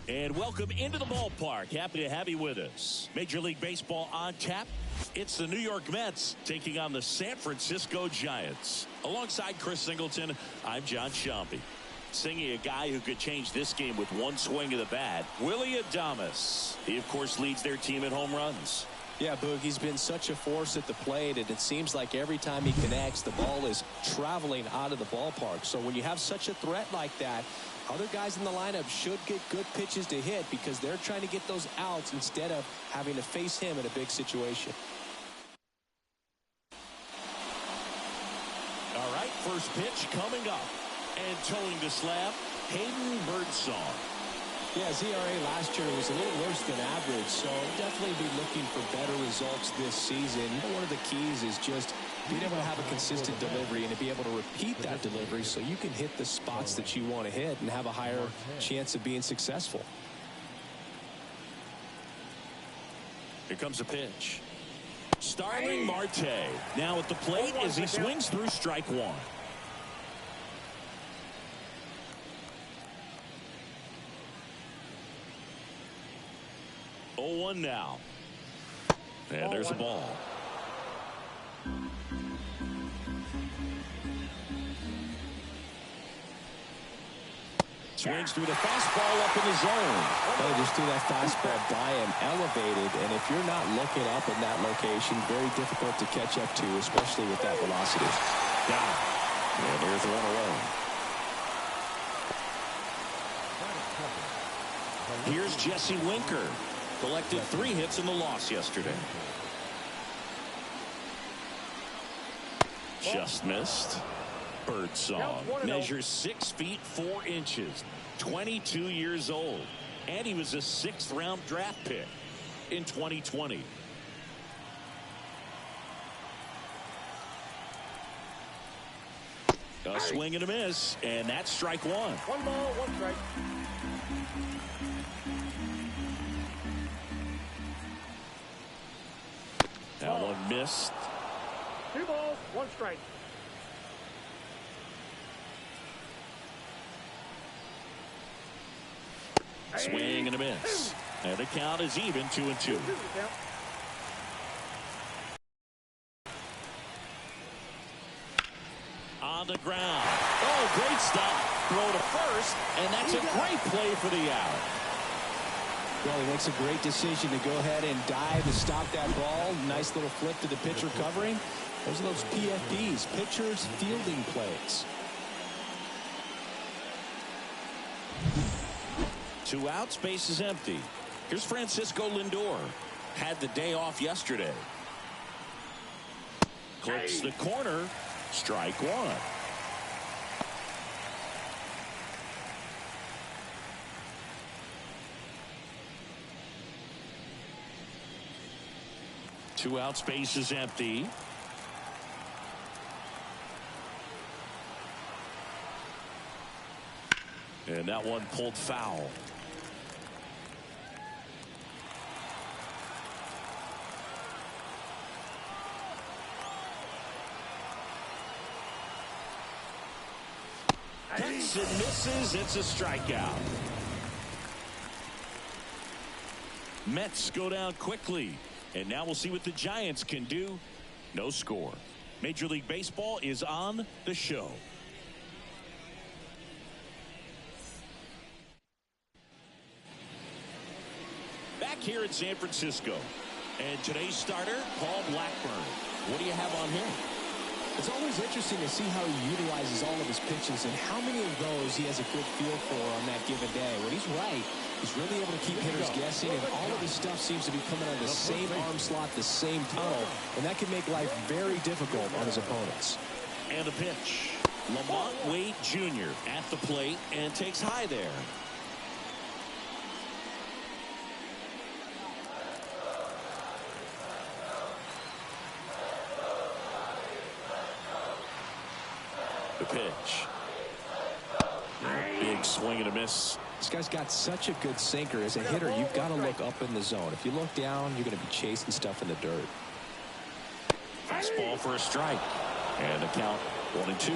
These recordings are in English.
And welcome into the ballpark. Happy to have you with us. Major League Baseball on tap. It's the New York Mets taking on the San Francisco Giants. Alongside Chris Singleton, I'm John Sciambi. Singing a guy who could change this game with one swing of the bat, Willy Adames. He, of course, leads their team in home runs. Yeah, Boog, he's been such a force at the plate, and it seems like every time he connects, the ball is traveling out of the ballpark. So when you have such a threat like that, other guys in the lineup should get good pitches to hit because they're trying to get those outs instead of having to face him in a big situation. All right, first pitch coming up. And towing the slab, Hayden Birdsong. Yeah, his ERA last year was a little worse than average, so definitely be looking for better results this season. One of the keys is just being able to have a consistent delivery and to be able to repeat that delivery so you can hit the spots that you want to hit and have a higher chance of being successful. Here comes a pitch. Starling Marte now at the plate as he swings through strike one. 0-1 now. And there's a ball. Swings through the fastball up in the zone. They just threw that fastball by him, elevated, and if you're not looking up in that location, very difficult to catch up to, especially with that velocity. Got it. And there's the run away. Here's Jesse Winker. Collected 3 hits in the loss yesterday. Just missed. Birdsong measures 6 feet 4 inches, 22 years old, and he was a 6th round draft pick in 2020. A swing and a miss, and that's strike one. 1 ball, 1 strike. That one missed. 2 balls, 1 strike. Swing and a miss. And the count is even, 2-2. On the ground. Oh, great stop. Throw to first, and that's a great play for the out. Well, he makes a great decision to go ahead and dive to stop that ball. Nice little flip to the pitcher covering. Those are those PFPs, pitchers fielding plays. 2 outs, base is empty. Here's Francisco Lindor. Had the day off yesterday. Clips the corner. Strike one. Two outs, base is empty. And that one pulled foul. Hits and misses. It's a strikeout. Mets go down quickly. And now we'll see what the Giants can do. No score. Major League Baseball is on the show. Back here in San Francisco. And today's starter, Paul Blackburn. What do you have on him? It's always interesting to see how he utilizes all of his pitches and how many of those he has a good feel for on that given day. When he's right, he's really able to keep hitters guessing, and all of his stuff seems to be coming on the same arm slot, the same tunnel, and that can make life very difficult on his opponents. And a pitch. Lamont Wade Jr. at the plate and takes high there. The pitch. Big swing and a miss. This guy's got such a good sinker. As a hitter, you've got to look up in the zone. If you look down, you're going to be chasing stuff in the dirt. Fastball for a strike. And the count 1-2.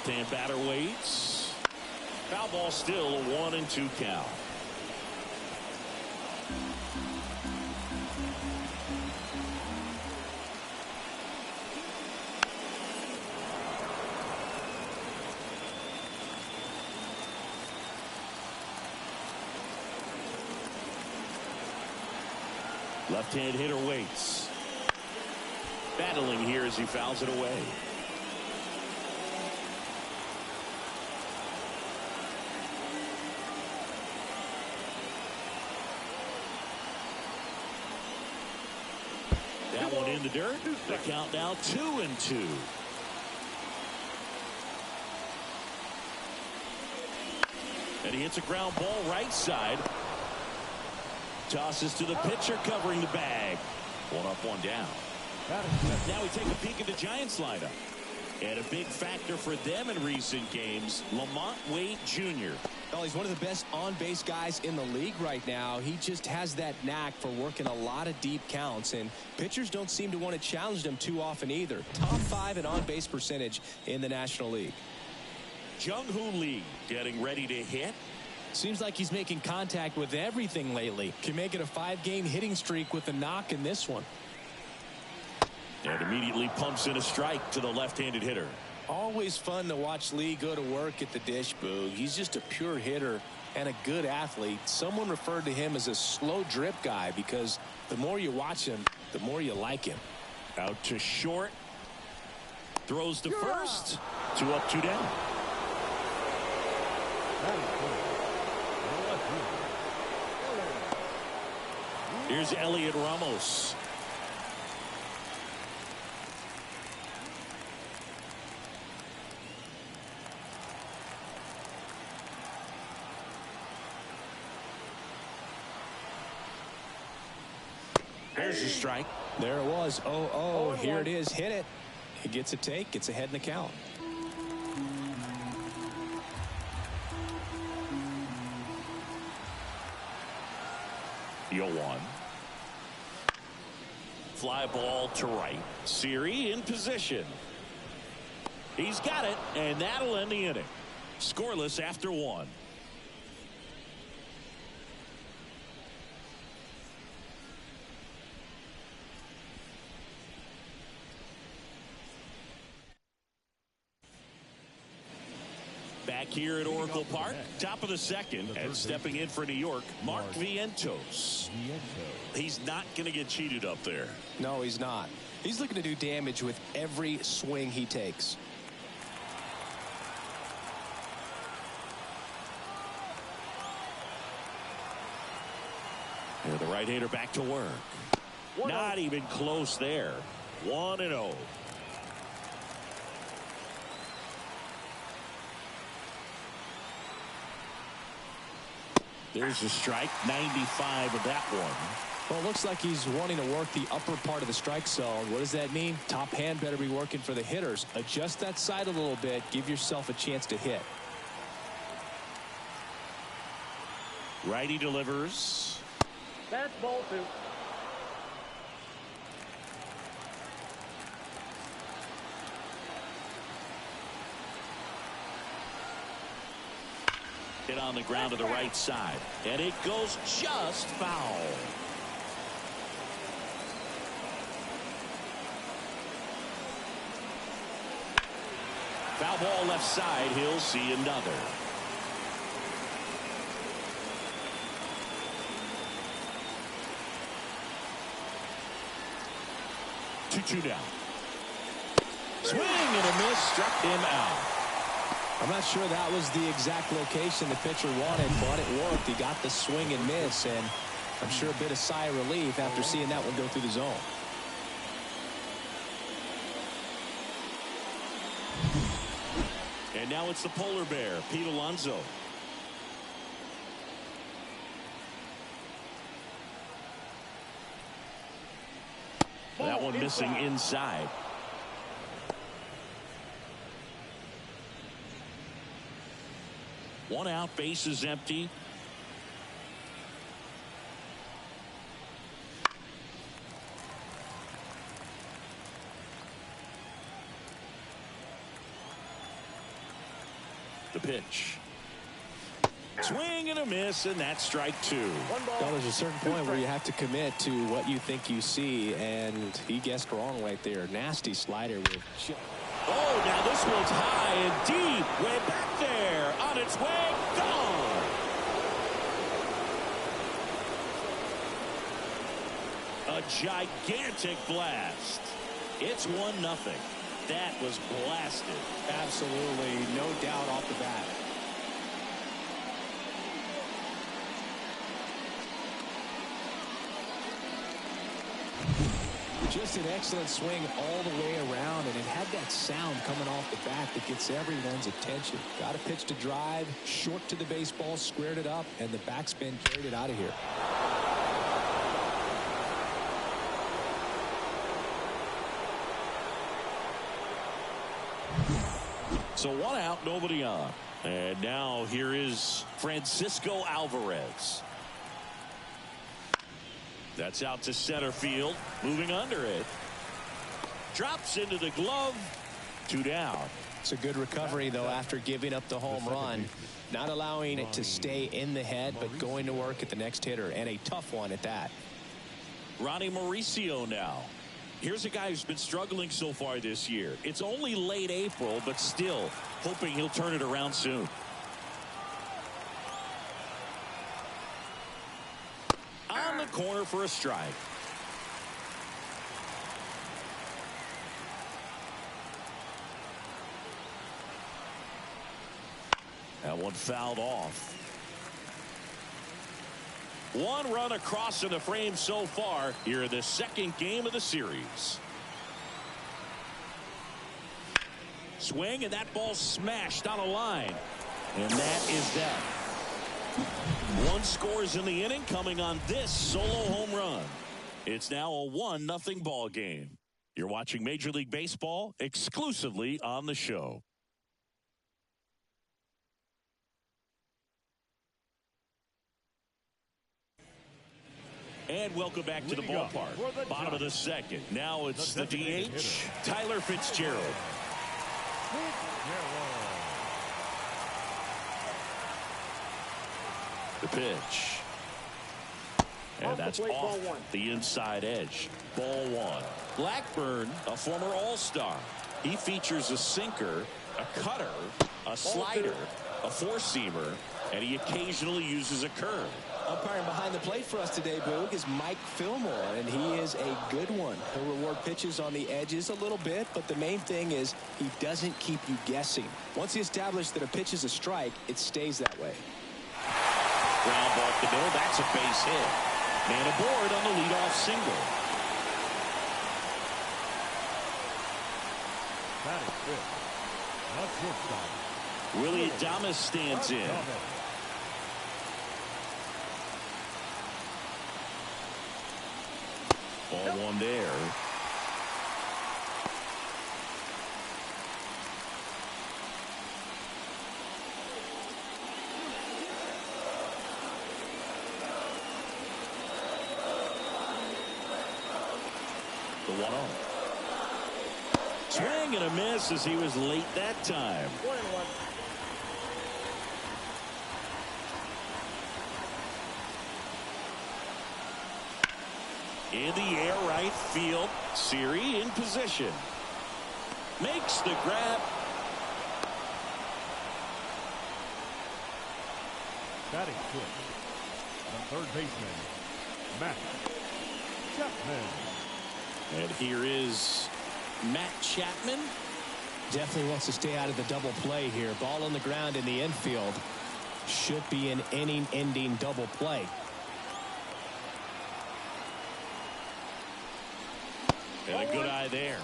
Left-hand batter waits. Foul ball, still a 1-2 count. Left-hand hitter waits. Battling here as he fouls it away. That one in the dirt. The count now 2-2. And he hits a ground ball right side. Tosses to the pitcher covering the bag. One up, one down. Now we take a peek at the Giants lineup. And a big factor for them in recent games, Lamont Wade Jr. Well, he's one of the best on-base guys in the league right now. He just has that knack for working a lot of deep counts, and pitchers don't seem to want to challenge him too often either. Top 5 in on-base percentage in the National League. Jung-Hoo Lee getting ready to hit. Seems like he's making contact with everything lately. Can make it a 5-game hitting streak with a knock in this one. And immediately pumps in a strike to the left-handed hitter. Always fun to watch Lee go to work at the dish, Boog. He's just a pure hitter and a good athlete. Someone referred to him as a slow drip guy because the more you watch him, the more you like him. Out to short. Throws to first. 2 up, 2 down. Here's Elliot Ramos. There's a strike. There it was. Oh, here it is. Hit it. He gets a take. Gets ahead in the count. The 0-1. Fly ball to right. Siri in position. He's got it, and that'll end the inning. Scoreless after 1. Back here at Oracle Park, top of the second, and stepping in for New York, Mark Vientos. He's not going to get cheated up there. No, he's not. He's looking to do damage with every swing he takes. And the right-hander back to work. Not even close there. 1-0. There's a strike. 95 of that one. Well, it looks like he's wanting to work the upper part of the strike zone. What does that mean? Top hand better be working for the hitters. Adjust that side a little bit. Give yourself a chance to hit. Righty delivers. That's ball 2. Hit on the ground to the right side. And it goes just foul. Foul ball left side. He'll see another. Two down. Swing and a miss. Struck him out. I'm not sure that was the exact location the pitcher wanted, but it worked. He got the swing and miss, and I'm sure a bit of sigh of relief after seeing that one go through the zone. And now it's the polar bear, Pete Alonso. That one missing inside. One out, base is empty. The pitch. Swing and a miss, and that's strike two. Well, there's a certain point where you have to commit to what you think you see, and he guessed wrong right there. Nasty slider with. Oh, now this one's high and deep, way back there, on its way, gone. A gigantic blast. It's 1-0. That was blasted. Absolutely, no doubt off the bat. Just an excellent swing all the way around, and it had that sound coming off the bat that gets everyone's attention. Got a pitch to drive, short to the baseball, squared it up, and the backspin carried it out of here. So 1 out, nobody on. And now here is Francisco Alvarez. That's out to center field. Moving under it. Drops into the glove. 2 down. It's a good recovery, though, after giving up the home run. Not allowing it to stay in the head, but going to work at the next hitter, and a tough one at that. Ronnie Mauricio now. Here's a guy who's been struggling so far this year. It's only late April, but still hoping he'll turn it around soon. On the corner for a strike. That one fouled off. 1 run across in the frame so far here in the second game of the series. Swing, and that ball smashed on a line. And that is that. 1 scores in the inning, coming on this solo home run. It's now a 1-0 ball game. You're watching Major League Baseball exclusively on the show. And welcome back to the ballpark. Bottom of the second. Now it's the DH, Tyler Fitzgerald. The pitch. And that's off the inside edge. Ball 1. Blackburn, a former All-Star. He features a sinker, a cutter, a slider, a four-seamer, and he occasionally uses a curve. Umpiring behind the plate for us today, Boog, is Mike Fillmore, and he is a good one. He'll reward pitches on the edges a little bit, but the main thing is he doesn't keep you guessing. Once he establishes that a pitch is a strike, it stays that way. Ground ball to the middle. That's a base hit. Man aboard on the leadoff single. That is good. That's shortstop. Willie Adames stands in. Ball 1 there. The 1-0. Swing and a miss as he was late that time. 1-1. In the air, right field. Siri in position. Makes the grab. Batting good. The third baseman, Matt Chapman. And here is Matt Chapman. Definitely wants to stay out of the double play here. Ball on the ground in the infield. Should be an inning-ending double play. And a good eye there.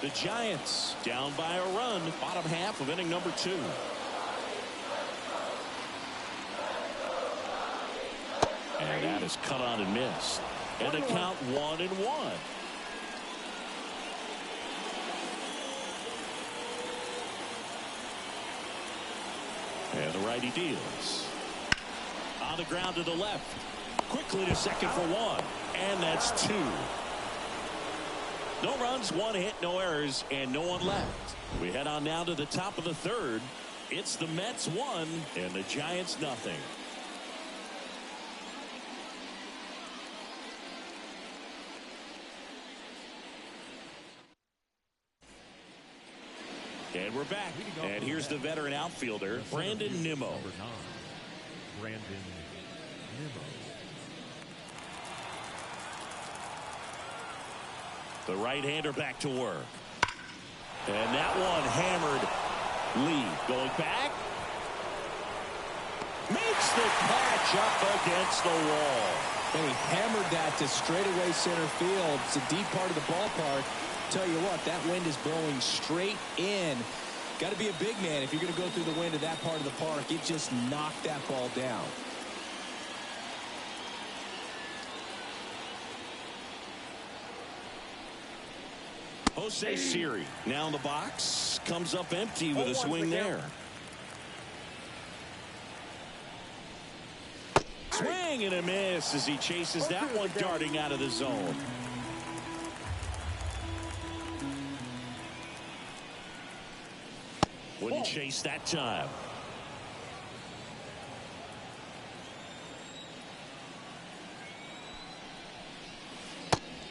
The Giants down by a run. Bottom half of inning number 2. And that is cut on and missed. And the count 1-1. And the righty deals. On the ground to the left. Quickly to second for 1. And that's 2. No runs, one hit, no errors, and no one left. We head on now to the top of the third. It's the Mets 1 and the Giants nothing. And we're back. And here's the veteran outfielder, Brandon Nimmo. Number 9, Brandon Nimmo. The right-hander back to work. And that one hammered. Lee going back. Makes the catch up against the wall. And he hammered that to straightaway center field. It's a deep part of the ballpark. Tell you what, that wind is blowing straight in. Got to be a big man if you're going to go through the wind of that part of the park. It just knocked that ball down. Jose Siri now in the box. Comes up empty with a swing there. Swing and a miss as he chases that one darting out of the zone. Wouldn't chase that time.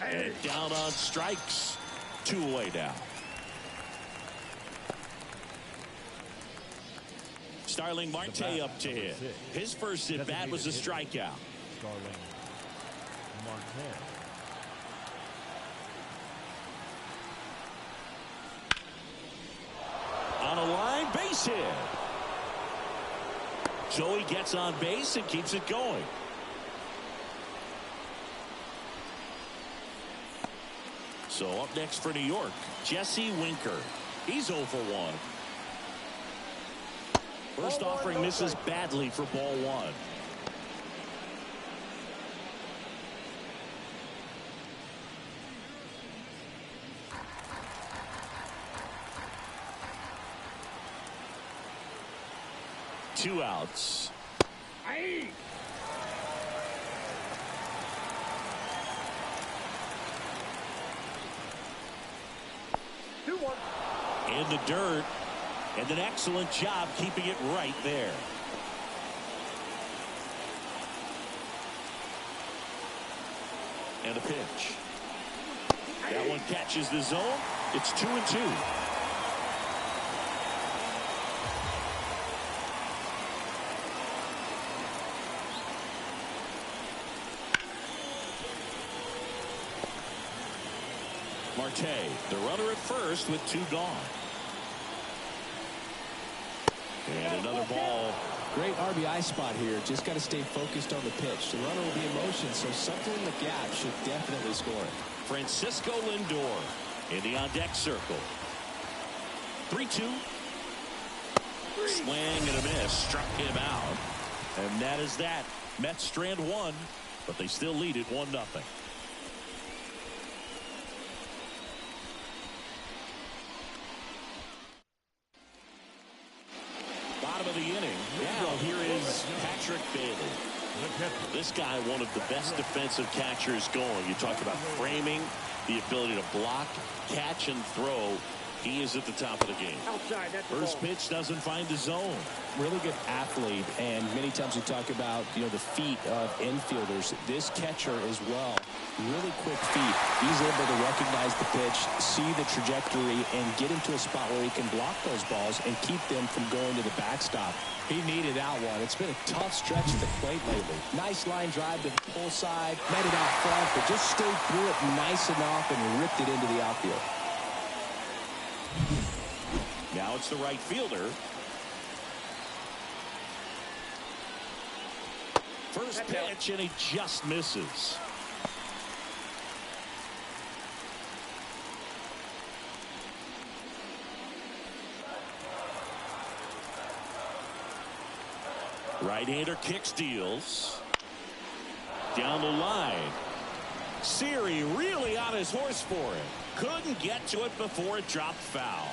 And down on strikes. 2 away now. Starling Marte up to hit. His first at bat was a strikeout. Starling Marte. On a line, base hit. So he gets on base and keeps it going. So up next for New York, Jesse Winker. He's 0 for 1. First offering misses badly for ball 1. Two outs. In the dirt, and an excellent job keeping it right there. And a pitch. That one catches the zone. It's 2-2. Marte, the runner at first with 2 gone. And another ball. Great RBI spot here. Just got to stay focused on the pitch. The runner will be in motion, so something in the gap should definitely score it. Francisco Lindor in the on-deck circle. 3-2. Swing and a miss. Struck him out. And that is that. Mets strand 1, but they still lead it 1-0. Bottom of the inning. Now here is Patrick Bailey. This guy, one of the best defensive catchers going. You talk about framing, the ability to block, catch, and throw. He is at the top of the game. First pitch doesn't find the zone. Really good athlete, and many times we talk about, the feet of infielders. This catcher as well, really quick feet. He's able to recognize the pitch, see the trajectory, and get into a spot where he can block those balls and keep them from going to the backstop. He needed that one. It's been a tough stretch at the plate lately. Nice line drive to the pull side, met it out front, but just stayed through it nice enough and ripped it into the outfield. Now it's the right fielder. First pitch, and he just misses. Right-hander kicks, deals. Down the line. Siri really on his horse for it. Couldn't get to it before it dropped foul.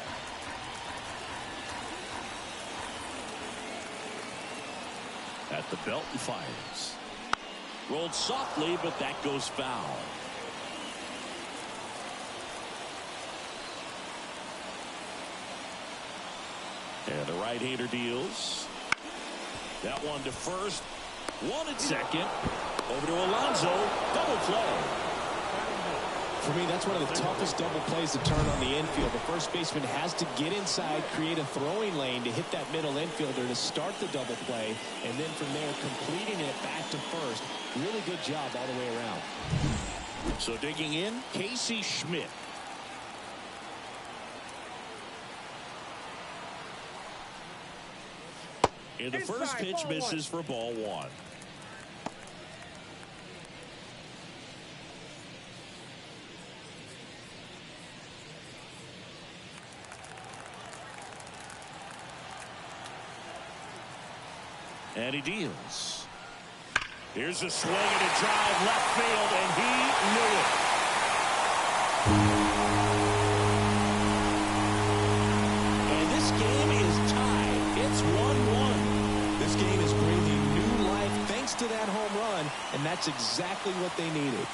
At the belt and fires. Rolled softly, but that goes foul. And the right-hander deals. That one to first. One at second. Over to Alonso. Double play. For me, that's one of the toughest double plays to turn on the infield. The first baseman has to get inside, create a throwing lane to hit that middle infielder to start the double play, and then from there completing it back to first. Really good job all the way around. So digging in, Casey Schmidt. And the first pitch misses for ball one. And he deals. Here's a swing and a drive left field, and he knew it. And this game is tied. It's 1-1. This game is breathing new life thanks to that home run, and that's exactly what they needed.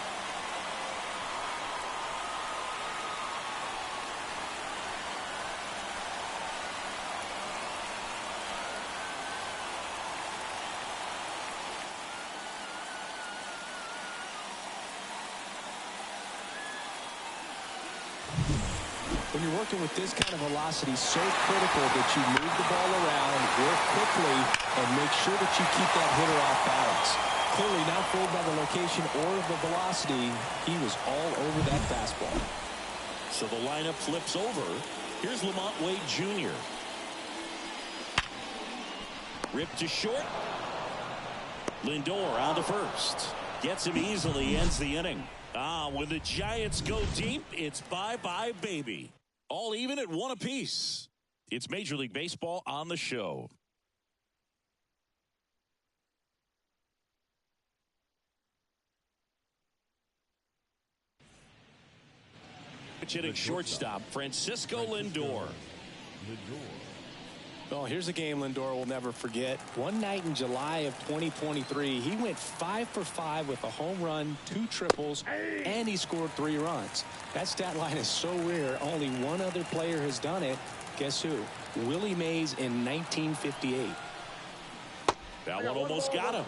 When you're working with this kind of velocity, so critical that you move the ball around, work quickly, and make sure that you keep that hitter off balance. Clearly not fooled by the location or the velocity. He was all over that fastball. So the lineup flips over. Here's Lamont Wade Jr. Ripped to short. Lindor on to first. Gets him easily, ends the inning. When the Giants go deep, it's bye-bye, baby. All even at one apiece. It's Major League Baseball on the show. Hitting shortstop, Francisco Lindor. Oh, here's a game Lindor will never forget. One night in July of 2023, he went 5 for 5 with a home run, 2 triples, and he scored 3 runs. That stat line is so rare. Only one other player has done it. Guess who? Willie Mays in 1958. That one almost got him.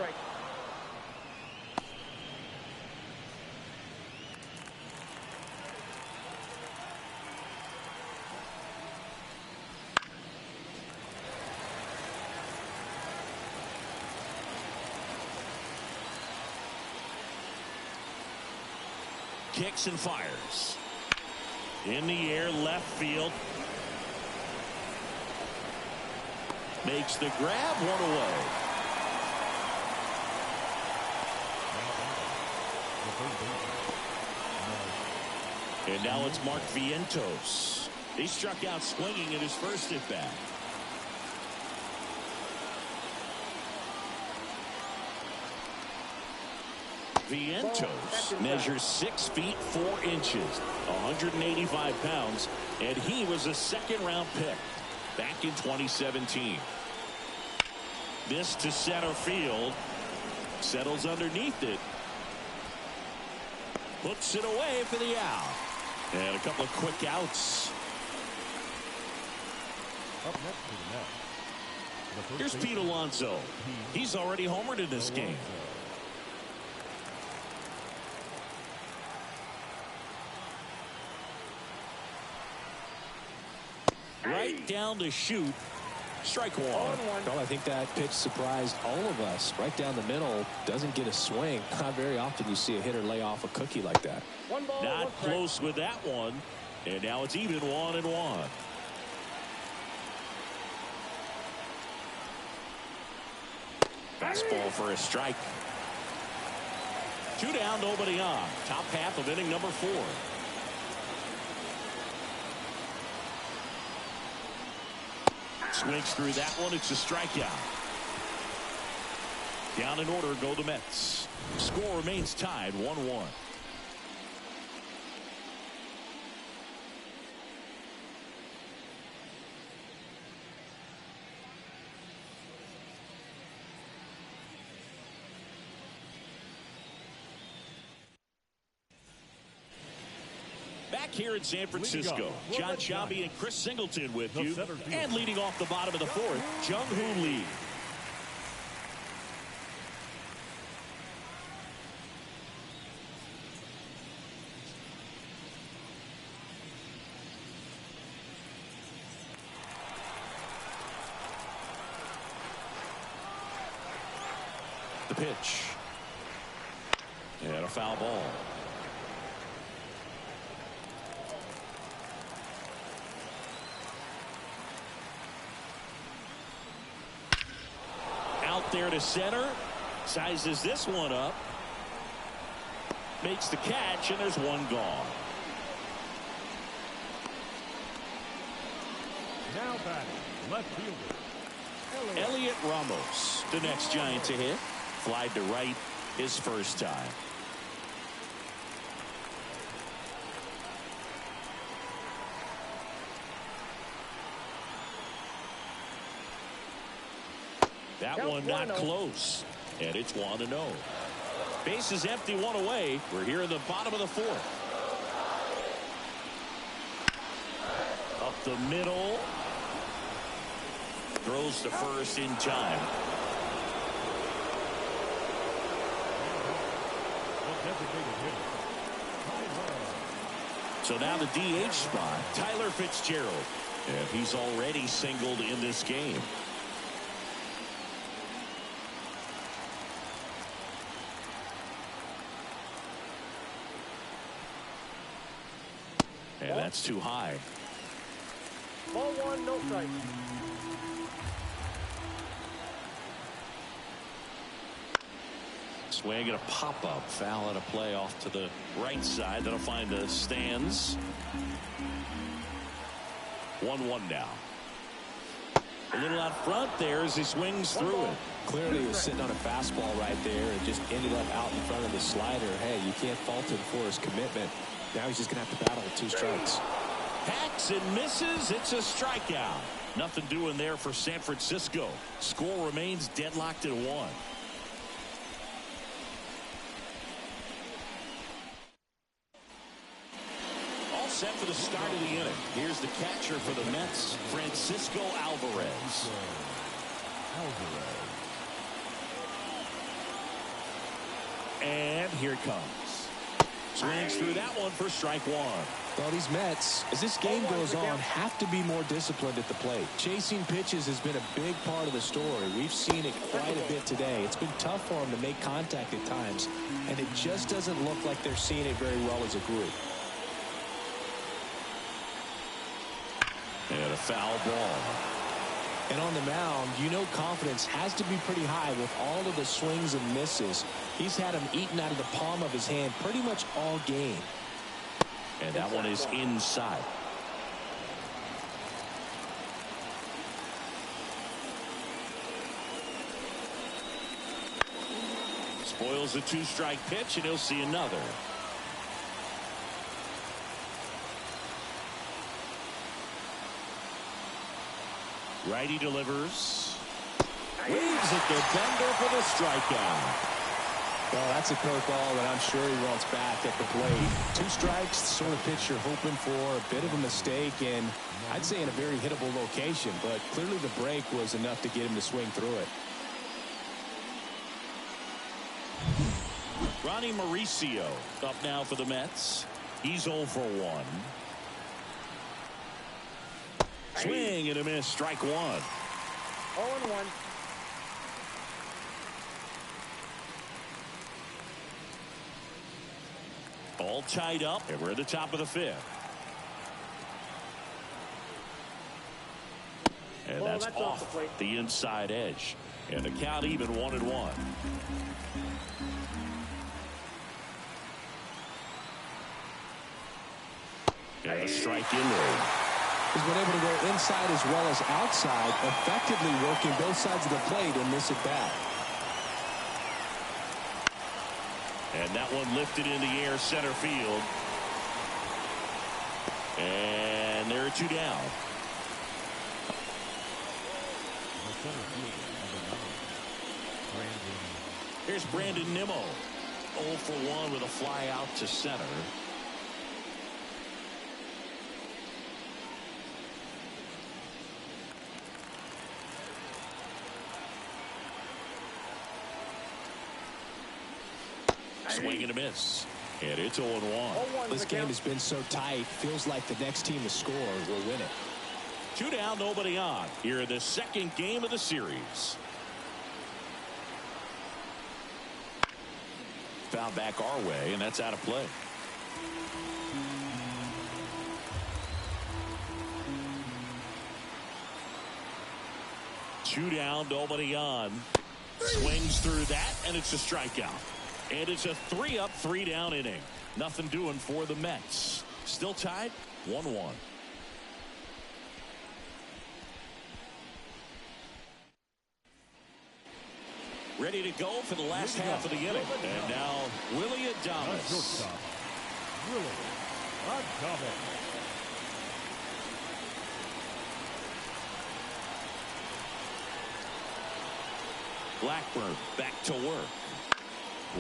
Kicks and fires. In the air, left field. Makes the grab, one away. And now it's Mark Vientos. He struck out swinging in his first at bat. Vientos measures 6 feet 4 inches, 185 pounds, and he was a second-round pick back in 2017. This to center field. Settles underneath it. Puts it away for the out. And a couple of quick outs. Up next to the net. Here's Pete Alonso. He's already homered in this game. Right down to shoot. Strike one. Well, I think that pitch surprised all of us. Right down the middle, doesn't get a swing. Not very often you see a hitter lay off a cookie like that. Not close with that one. And now it's even 1-1. Fastball for a strike. 2 down, nobody on. Top half of inning number 4. Swings through that one. It's a strikeout. Down in order go the Mets. Score remains tied 1-1. Back here in San Francisco. John Sciambi and Chris Singleton with you. And leading off the bottom of the fourth, Jung-Hoo Lee. The pitch. And a foul ball. Out there to center. Sizes this one up. Makes the catch, and there's one gone. Now batting, left fielder Elliot Ramos, the next Giant to hit. Flied to right his first time. That one not close. And it's 1-0. Base is empty, one away. We're here in the bottom of the fourth. Up the middle. Throws to first in time. So now the DH spot, Tyler Fitzgerald. And he's already singled in this game. And that's too high. Ball one, no strike. Swing and a pop-up. Foul at a play off to the right side. That'll find the stands. 1-1 now. A little out front there as he swings through it. Clearly he was sitting on a fastball right there and just ended up out in front of the slider. Hey, you can't fault him for his commitment. Now he's just going to have to battle with 2 strikes. Hacks and misses. It's a strikeout. Nothing doing there for San Francisco. Score remains deadlocked at 1. All set for the start of the inning. Here's the catcher for the Mets, Francisco Alvarez. And here it comes. Swings through that one for strike 1. Well, these Mets, as this game goes on, have to be more disciplined at the plate. Chasing pitches has been a big part of the story. We've seen it quite a bit today. It's been tough for them to make contact at times, and it just doesn't look like they're seeing it very well as a group. And a foul ball. And on the mound, you know confidence has to be pretty high with all of the swings and misses. He's had them eaten out of the palm of his hand pretty much all game. And that one is inside. Spoils a 2-strike pitch, and he'll see another. Righty delivers. Waves at the bender for the strikeout. Well, that's a curveball that I'm sure he wants back at the plate. 2 strikes, the sort of pitch you're hoping for. A bit of a mistake, and I'd say in a very hittable location, but clearly the break was enough to get him to swing through it. Ronnie Mauricio up now for the Mets. He's 0 for 1. Swing and a miss, strike 1. 0-1. All tied up, and we're at the top of the 5th. And Well, that's that's off off the plate. the inside edge. And the count even 1-1. And a strike in there. He's been able to go inside as well as outside, effectively working both sides of the plate in this at-bat. And that one lifted in the air, center field. And there are 2 down. Here's Brandon Nimmo. 0 for 1 with a fly out to center. Swing and a miss. And it's 0-1. 0-1 This game has been so tight. Feels like the next team to score will win it. 2 down, nobody on. Here in the second game of the series. Foul back our way, and that's out of play. Two down, nobody on. Swings through that, and it's a strikeout. And it's a 3-up, 3-down inning. Nothing doing for the Mets. Still tied, 1-1. Ready to go for the last half of the inning. And now, Willy The Adames. shortstop, Willy Adames. Blackburn back to work.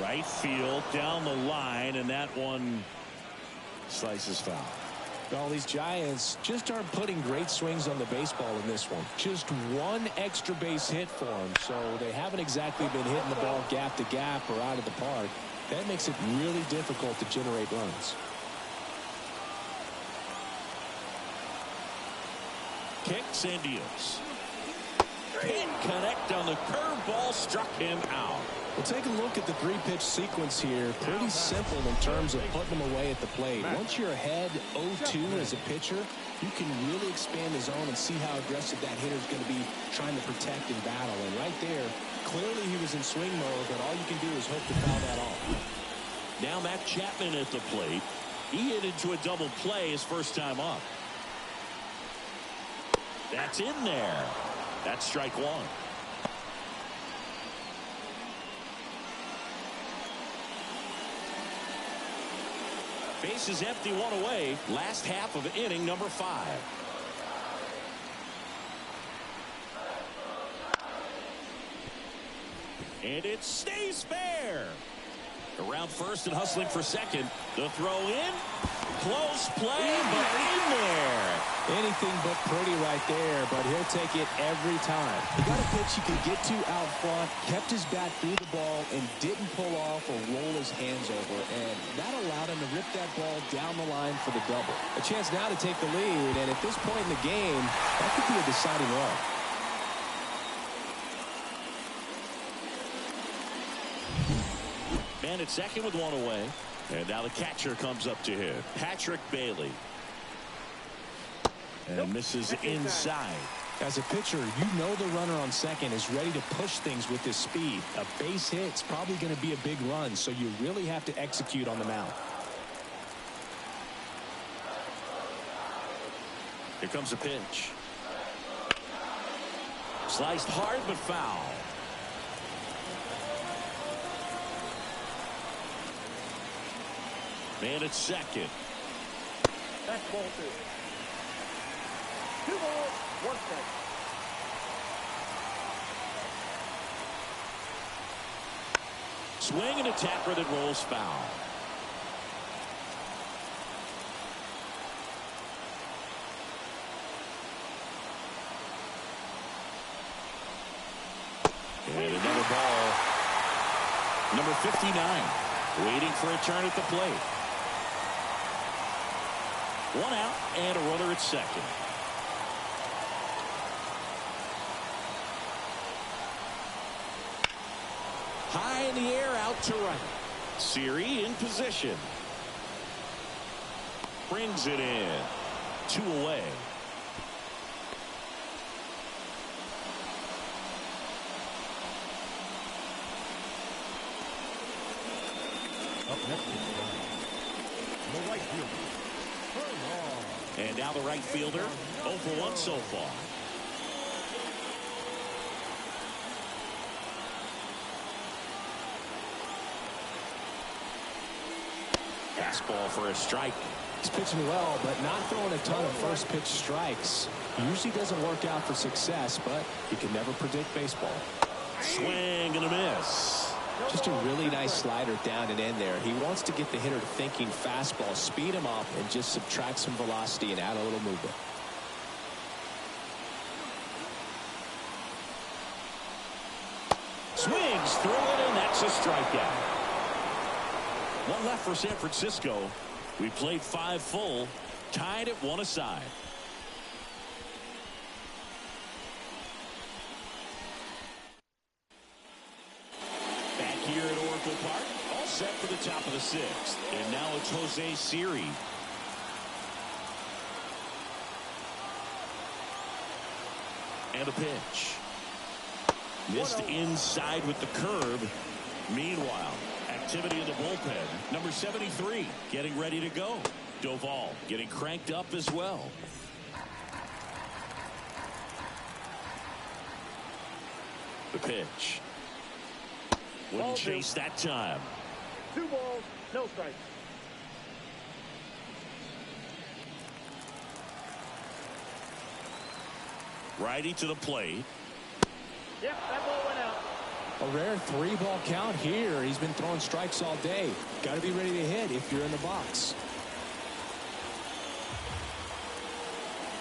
Right field, down the line, and that one slices foul. All these Giants just aren't putting great swings on the baseball in this one. Just one extra base hit for them, so they haven't exactly been hitting the ball gap to gap or out of the park. That makes it really difficult to generate runs. Kicks and deals. Can't connect on the curveball, struck him out. We'll take a look at the 3-pitch sequence here. Pretty simple in terms of putting them away at the plate. Once you're ahead 0-2 as a pitcher, you can really expand the zone and see how aggressive that hitter is going to be trying to protect and battle. And right there, clearly he was in swing mode, but all you can do is hope to foul that off. Now Matt Chapman at the plate. He hit into a double play his first time up. That's in there. That's strike one. Base is empty, one away. Last half of inning number 5. And it stays fair. Around first and hustling for second. The throw in. Close play, but in there. Anything but pretty right there, but he'll take it every time. He got a pitch he could get to out front, kept his bat through the ball, and didn't pull off or roll his hands over. And that allowed him to rip that ball down the line for the double. A chance now to take the lead, and at this point in the game, that could be a deciding run. Man at second with one away. And now the catcher comes up to him. Patrick Bailey. And misses inside. As a pitcher, you know the runner on second is ready to push things with his speed. A base hit's probably going to be a big run, so you really have to execute on the mound. Here comes a pitch. Sliced hard but foul. Man at second. That's ball 2. 2 balls, 1 strike. Swing and a tapper that rolls foul. And another ball. Number 59. Waiting for a turn at the plate. 1 out and a runner at second. High in the air, out to right. Siri in position. Brings it in. 2 away. Up next is the right fielder. And now the right fielder, 0 for 1 so far. Fastball for a strike. He's pitching well, but not throwing a ton of first pitch strikes. Usually doesn't work out for success, but you can never predict baseball. Swing and a miss. Just a really nice slider down and in there. He wants to get the hitter thinking fastball, speed him up, and just subtract some velocity and add a little movement. Swings through it, and that's a strikeout. One left for San Francisco. We played 5 full, tied at 1 aside. Back here at Oracle Park, all set for the top of the 6th. And now it's Jose Siri. And a pitch. Missed inside with the curve. Meanwhile, activity in the bullpen. Number 73 getting ready to go. Doval getting cranked up as well. The pitch. Wouldn't chase that time. 2 balls, no strikes. Righty to the plate. Yep, that ball went out. A rare 3-ball count here. He's been throwing strikes all day. Got to be ready to hit if you're in the box.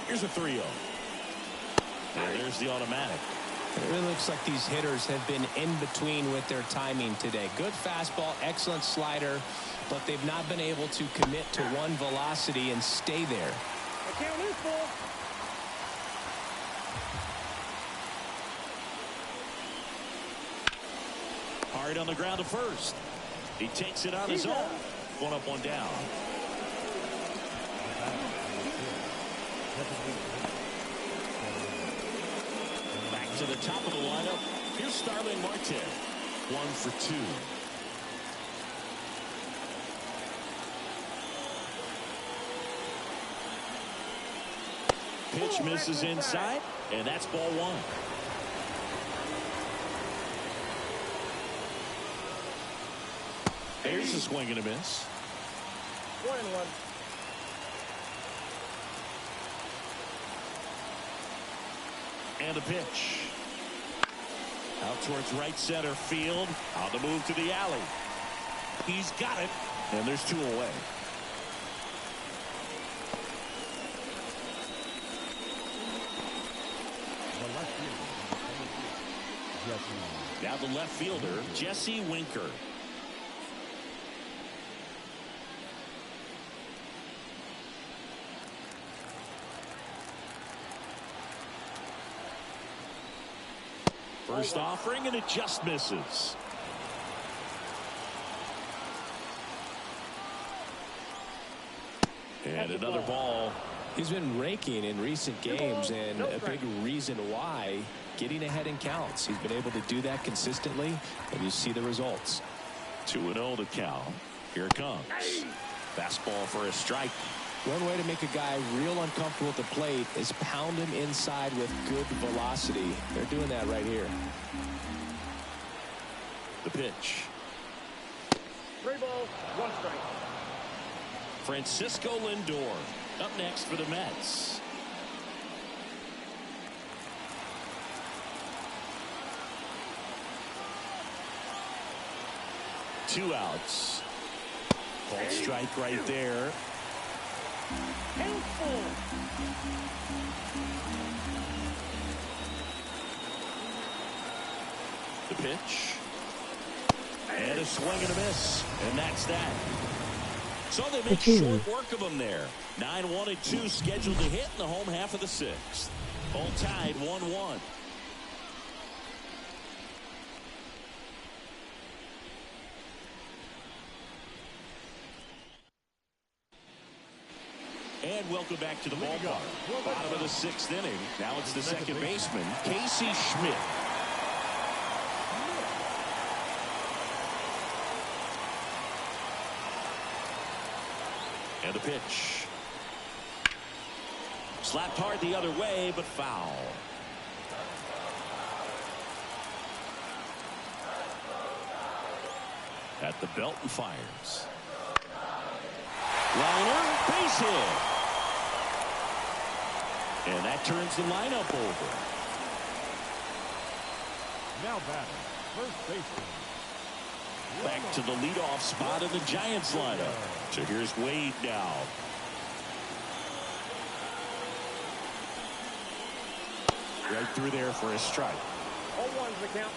Here's a 3-0. And there's the automatic. It really looks like these hitters have been in between with their timing today. Good fastball, excellent slider, but they've not been able to commit to one velocity and stay there. The count is full. Hard on the ground to first. He takes it on his own. 1 up, 1 down. Back to the top of the lineup. Here's Starling Marte. 1 for 2. Pitch misses inside, and that's ball 1. There's a swing and a miss. 1-1. And a pitch. Out towards right center field. On the move to the alley. He's got it. And there's 2 away. Now the left fielder, Jesse Winker. First offering, and it just misses. And another ball. He's been raking in recent games, and a big reason why, getting ahead in counts. He's been able to do that consistently, and you see the results. 2-0 to count. Here it comes. Fastball for a strike. One way to make a guy real uncomfortable at the plate is pound him inside with good velocity. They're doing that right here. The pitch. 3 balls, 1 strike. Francisco Lindor up next for the Mets. Two outs. Called strike right there. Count full. The pitch. And a swing and a miss. And that's that. So they make short work of them there. 9-1 and 2 scheduled to hit in the home half of the 6th. All tied 1-1. And welcome back to the ballpark. Bottom of the 6th inning. Now it's the second baseman, Casey Schmidt. And the pitch. Slapped hard the other way, but foul. At the belt and fires. Liner, base hit. And that turns the lineup over. Now batting, first baseman. Back to the leadoff spot in the Giants lineup. So here's Wade now. Right through there for a strike. 0-1's the count.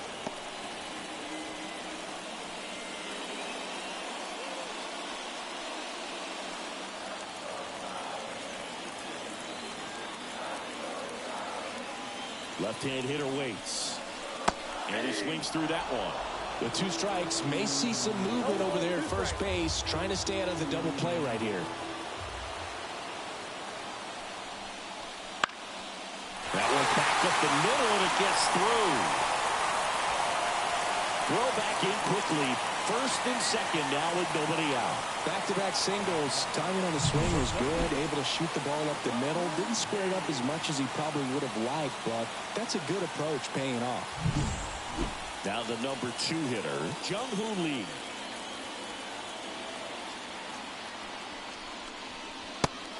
Left-hand hitter waits. And he swings through that one. With 2 strikes, may see some movement over there at first base, trying to stay out of the double play right here. That one back up the middle, and it gets through. Throw back in quickly. First and second now with nobody out. Back-to-back singles. Timing on the swing was good. Able to shoot the ball up the middle. Didn't square it up as much as he probably would have liked, but that's a good approach paying off. Now the number 2 hitter, Jung-Hoo Lee.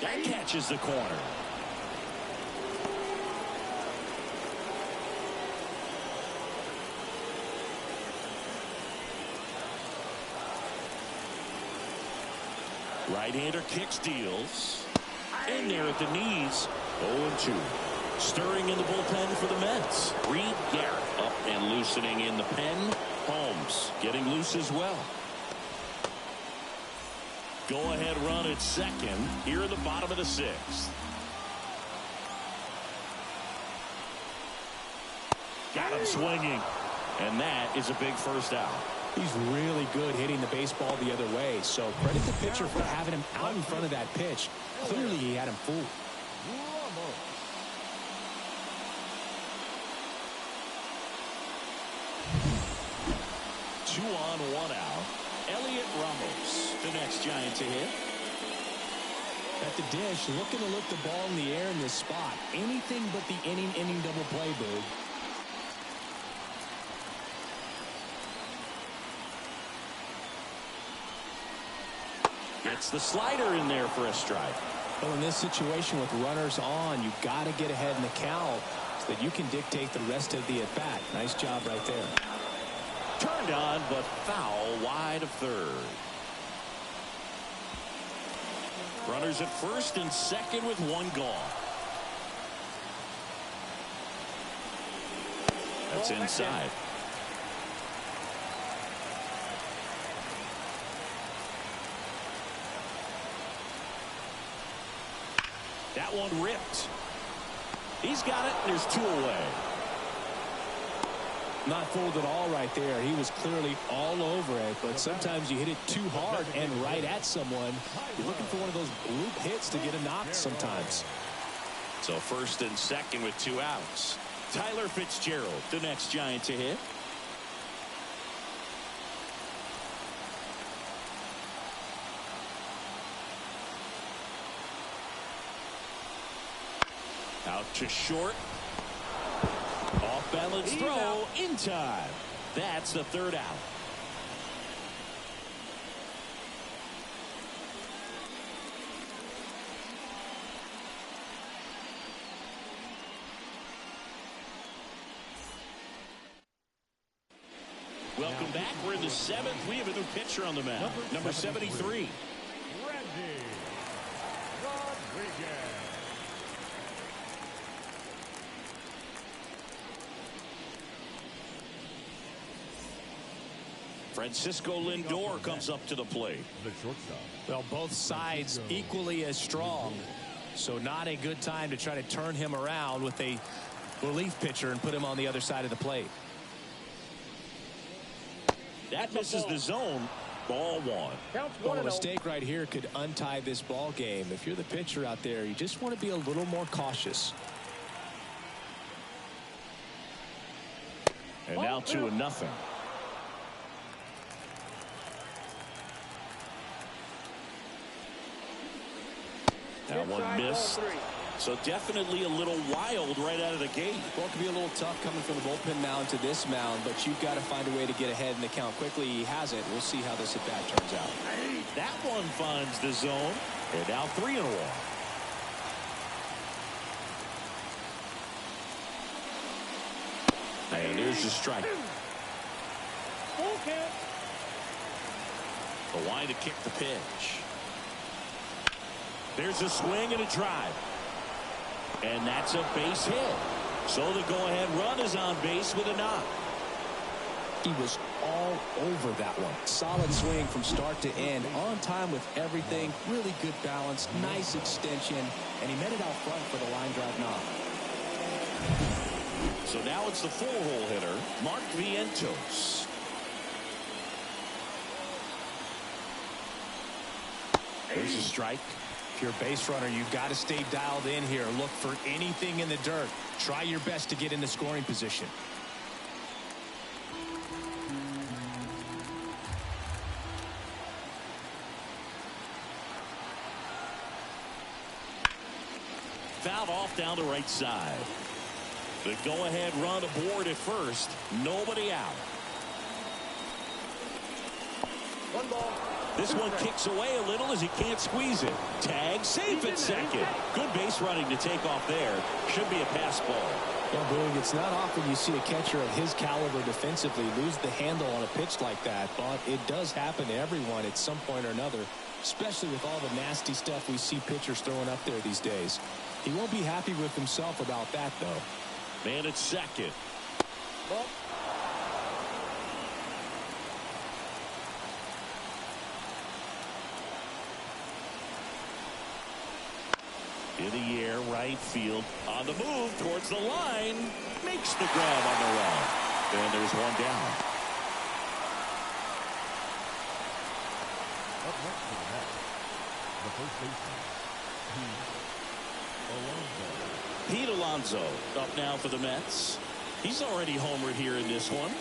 That catches the corner. Right-hander kicks, deals. In there at the knees. 0-2. Stirring in the bullpen for the Mets. Reed Garrett up and loosening in the pen. Holmes getting loose as well. Go-ahead run at second here in the bottom of the 6th. Got him swinging. And that is a big first out. He's really good hitting the baseball the other way, so credit the pitcher for having him out in front of that pitch. Clearly he had him fooled. 2 on, 1 out. Elliot Ramos, the next Giant to hit. At the dish, looking to lift the ball in the air in this spot. Anything but the inning double play, Boog. Gets the slider in there for a strike. Well, in this situation with runners on, you've got to get ahead in the count so that you can dictate the rest of the at-bat. Nice job right there. Turned on, but foul wide of third. Runners at first and second with 1 gone. That's inside. That one ripped. He's got it, and there's 2 away. Not fooled at all right there. He was clearly all over it, but sometimes you hit it too hard and right at someone. You're looking for one of those bloop hits to get a knock sometimes. So first and second with 2 outs. Tyler Fitzgerald, the next Giant to hit. Out to short. Off balance throw in time. That's the 3rd out. Welcome back. We're in the 7th. We have a new pitcher on the mound. Number 73. Randy Rodriguez. Francisco Lindor comes up to the plate. The shortstop. Well, both sides equally as strong, so not a good time to try to turn him around with a relief pitcher and put him on the other side of the plate. That misses the zone. Ball 1. Counts Well, 1-0. a mistake right here could untie this ball game. If you're the pitcher out there, you just want to be a little more cautious. And now 2-0. That one Inside, ball missed. 3. So definitely a little wild right out of the gate. Well, it can be a little tough coming from the bullpen mound to this mound, but you've got to find a way to get ahead in the count quickly. He has it. We'll see how this at-bat turns out. That one finds the zone. And now 3-1. And there's the strike. Full count. The line to kick the pitch. There's a swing and a drive. And that's a base hit. So the go-ahead run is on base with a knock. He was all over that one. Solid swing from start to end. On time with everything. Really good balance. Nice extension. And he met it out front for the line drive knock. So now it's the 4-hole hitter, Mark Vientos. There's a strike. If you're a base runner, you've got to stay dialed in here. Look for anything in the dirt. Try your best to get in the scoring position. Fouled off down the right side. The go-ahead run aboard at first. Nobody out. 1 ball. This one kicks away a little as he can't squeeze it. Tag safe at second. Good base running to take off there. Should be a pass ball. Yeah, Boog, it's not often you see a catcher of his caliber defensively lose the handle on a pitch like that, but it does happen to everyone at some point or another, especially with all the nasty stuff we see pitchers throwing up there these days. He won't be happy with himself about that, though. Man at second. Ball. In the air, right field. On the move towards the line. Makes the grab on the run. And there's one down. Up next to the bat, the first baseman, Pete Alonso up now for the Mets. He's already homered here in this one.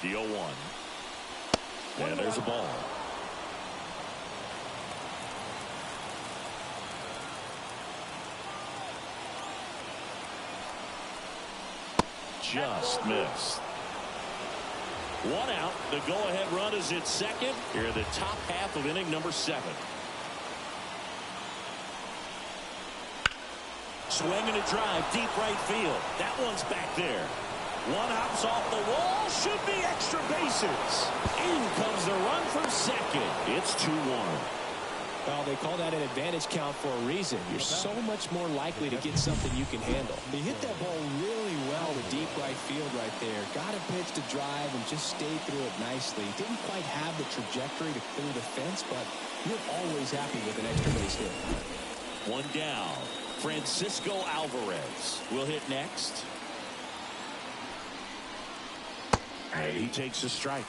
The 0-1. And there's a ball. Just missed. One out. The go-ahead run is at second. Here in the top half of inning number 7. Swing and a drive, deep right field. That one's back there. One hops off the wall. Should be extra bases. In comes the run from second. It's 2-1. Well, they call that an advantage count for a reason. You're so much more likely to get something you can handle. He hit that ball really well to deep right field right there. Got a pitch to drive and just stayed through it nicely. Didn't quite have the trajectory to clear the fence, but you're always happy with an extra base hit. One down. Francisco Alvarez will hit next. And he takes a strike.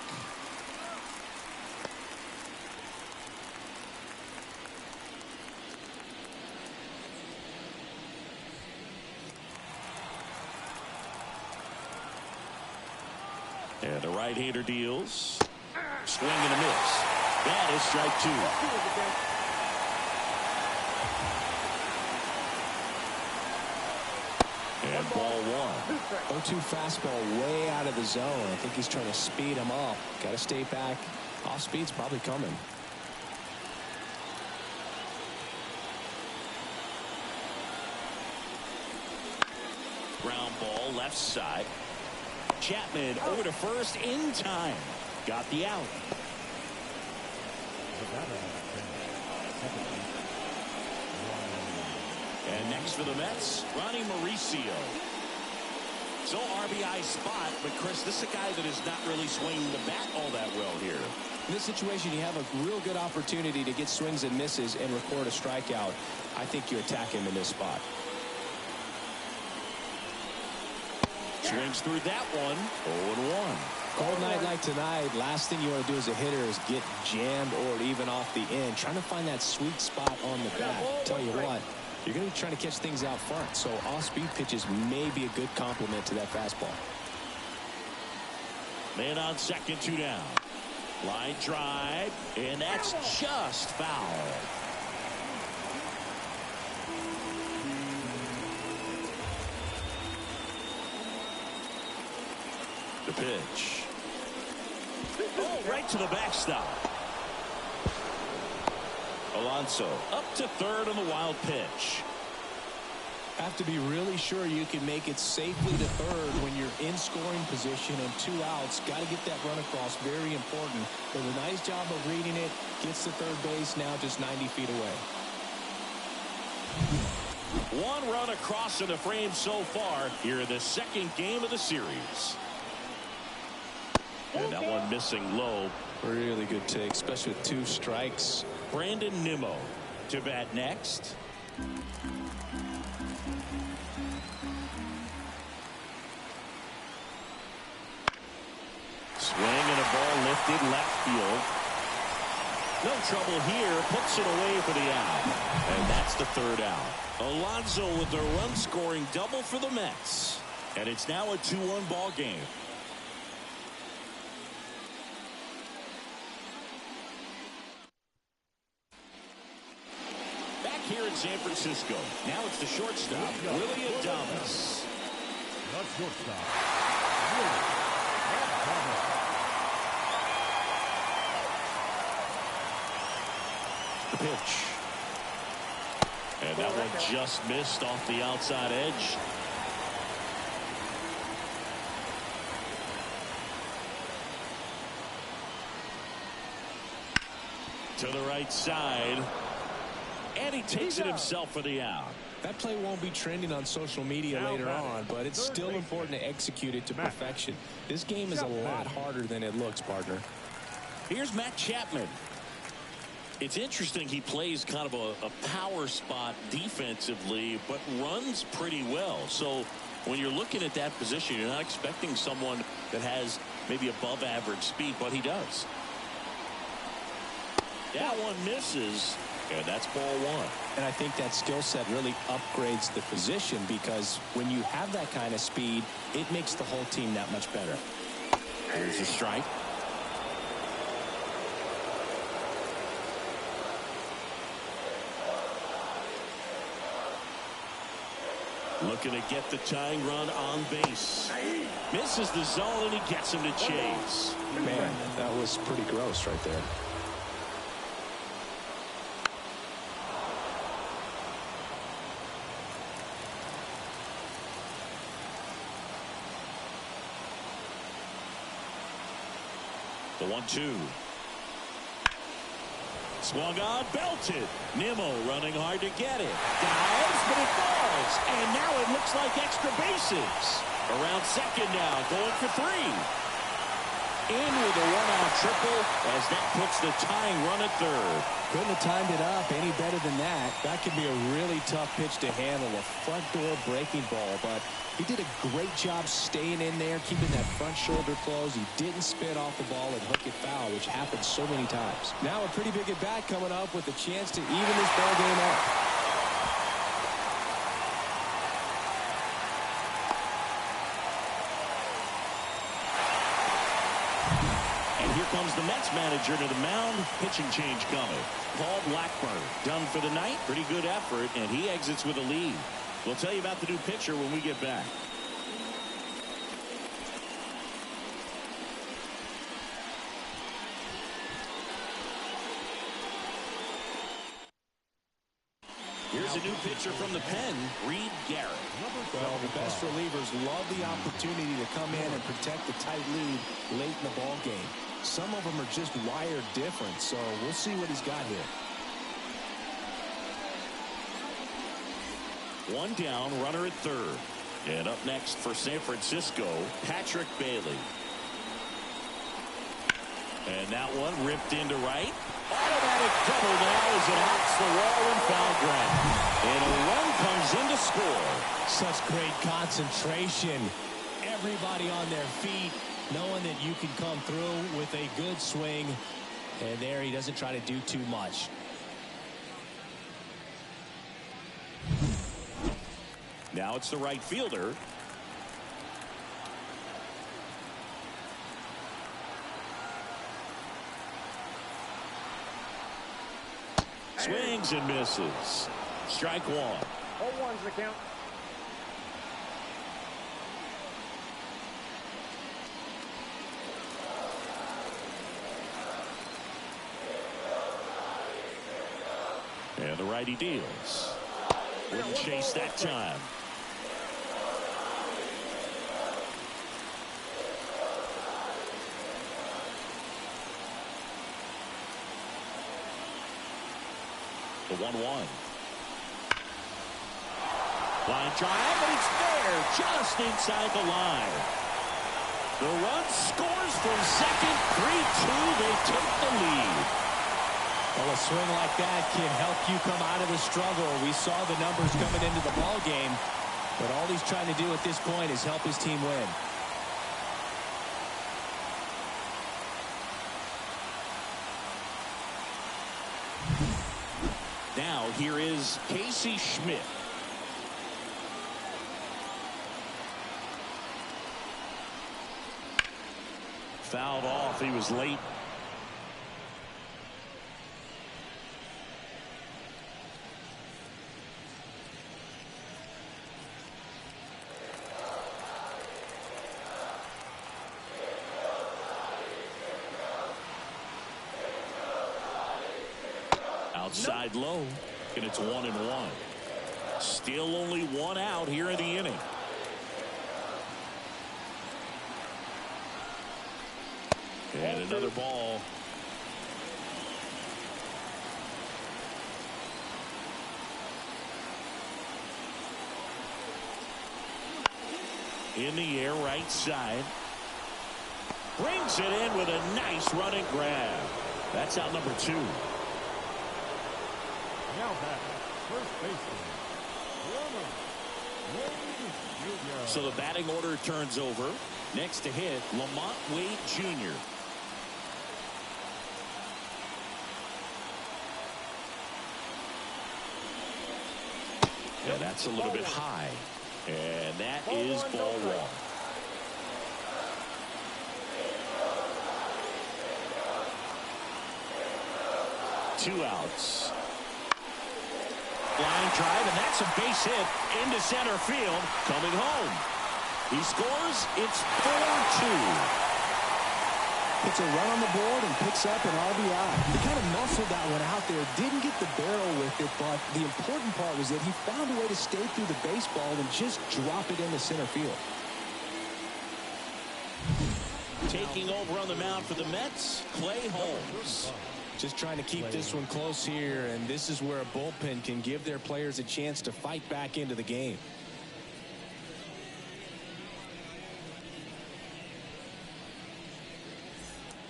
And the right-hander deals. Swing and a miss. That is strike 2. And ball 1. 0-2 fastball way out of the zone. I think he's trying to speed him up. Got to stay back. Off speed's probably coming. Ground ball left side. Chapman over to first in time. Got the out. And next for the Mets, Ronnie Mauricio. So RBI spot, but Chris, this is a guy that is not really swinging the bat all that well here. In this situation, you have a real good opportunity to get swings and misses and record a strikeout. I think you attack him in this spot. Swings through that one. 0-1. Cold night like tonight, last thing you want to do as a hitter is get jammed or even off the end. Trying to find that sweet spot on the bat. Tell you what, you're going to be trying to catch things out front, so off-speed pitches may be a good complement to that fastball. Man on second, 2 down. Line drive, and that's just foul. The pitch. Oh, right to the backstop. Alonso up to third on the wild pitch. Have to be really sure you can make it safely to third when you're in scoring position and 2 outs. Got to get that run across. Very important. Does a nice job of reading it. Gets to third base now just 90 feet away. One run across in the frame so far here in the second game of the series. And that one missing low. Really good take, especially with 2 strikes. Brandon Nimmo to bat next. Swing and a ball lifted left field. No trouble here. Puts it away for the out. And that's the 3rd out. Alonso with the run-scoring double for the Mets. And it's now a 2-1 ball game. Back here in San Francisco. Now it's the shortstop, Willy Adames. The shortstop, Willy Adames. The pitch. And that one just missed off the outside edge. To the right side. And he takes it himself for the out. That play won't be trending on social media later on, but it's still important to execute it to perfection. This game is a lot harder than it looks, partner. Here's Matt Chapman. It's interesting he plays kind of a power spot defensively, but runs pretty well. So when you're looking at that position, you're not expecting someone that has maybe above average speed, but he does. That one misses, and that's ball 1. And I think that skill set really upgrades the position, because when you have that kind of speed, it makes the whole team that much better. Here's a strike. Looking to get the tying run on base. Misses the zone, and he gets him to chase. Man, that was pretty gross right there. The 1-2. Swung on, belted. Nimmo running hard to get it. Dives, but it falls. And now it looks like extra bases. Around second now, going for 3. In with a 1-out triple as that puts the tying run at 3rd. Couldn't have timed it up any better than that. That could be a really tough pitch to handle, a front door breaking ball, but he did a great job staying in there, keeping that front shoulder closed. He didn't spin off the ball and hook it foul, which happens so many times. Now a pretty big at bat coming up with a chance to even this ball game up. Comes the Mets manager to the mound. Pitching change coming. Paul Blackburn done for the night. Pretty good effort, and he exits with a lead. We'll tell you about the new pitcher when we get back. Here's a new pitcher from the pen, Reed Garrett. Well, the best relievers love the opportunity to come in and protect the tight lead late in the ball game. Some of them are just wired different, so we'll see what he's got here. 1 down, runner at 3rd. And up next for San Francisco, Patrick Bailey. And that one ripped into right. Automatic double now as it hops the wall and foul ground. And a run comes in to score. Such great concentration. Everybody on their feet, knowing that you can come through with a good swing. And there he doesn't try to do too much. Now it's the right fielder. Swings and misses. Strike 1. 0-1's the count. And the righty deals. Wouldn't chase that time. The 1-1. Line drive, and it's there, just inside the line. The run scores from second, 3-2. They take the lead. Well, a swing like that can help you come out of the struggle. We saw the numbers coming into the ball game, but all he's trying to do at this point is help his team win. Now here is Casey Schmidt. Fouled off. He was late. Outside low, and it's 1-1. Still only one out here in the inning. And another ball. In the air, right side. Brings it in with a nice running grab. That's out number 2. Now back, first baseman, Ronald Wade Jr. So the batting order turns over. Next to hit, Lamont Wade Jr. And that's a little bit high. And that is ball 1. Two outs. Line drive, and that's a base hit into center field. Coming home. He scores. It's 4-2. It's a run on the board and picks up an RBI. He kind of muscled that one out there. Didn't get the barrel with it, but the important part was that he found a way to stay through the baseball and just drop it into center field. Taking over on the mound for the Mets, Clay Holmes. Just trying to keep this one close here, and this is where a bullpen can give their players a chance to fight back into the game.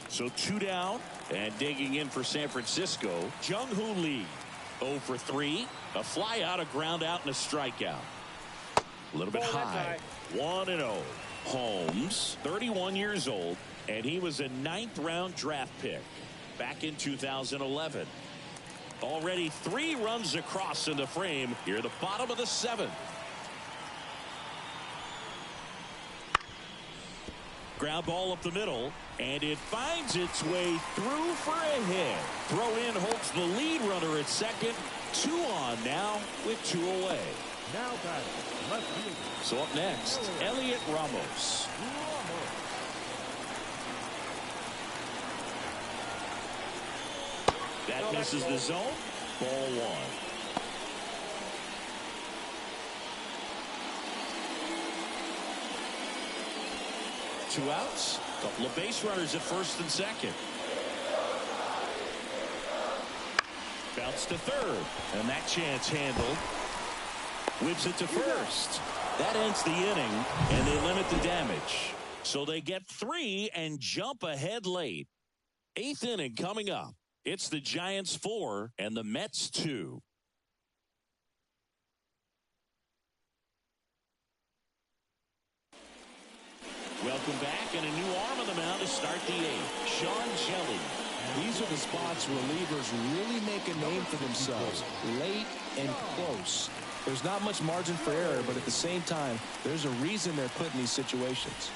So 2 down, and digging in for San Francisco, Jung-Hoo Lee. 0 for 3, a fly out, a ground out, and a strikeout. A little bit high. 1-0. Holmes, 31 years old, and he was a 9th-round draft pick back in 2011. Already 3 runs across in the frame here at the bottom of the 7th. Ground ball up the middle, and it finds its way through for a hit. Throw in holds the lead runner at second. 2 on now with 2 away. Now batting, left fielder. So up next, Elliot Ramos. That misses the zone. Ball 1. Two outs. Couple of base runners at first and second. Bounce to third. And that chance handled. Whips it to first. That ends the inning, and they limit the damage. So they get 3 and jump ahead late. 8th inning coming up. It's the Giants 4 and the Mets 2. Welcome back, and a new arm on the mound to start the 8th. Sean Shelley. These are the spots where relievers really make a name for themselves. Late and close. There's not much margin for error, but at the same time, there's a reason they're put in these situations.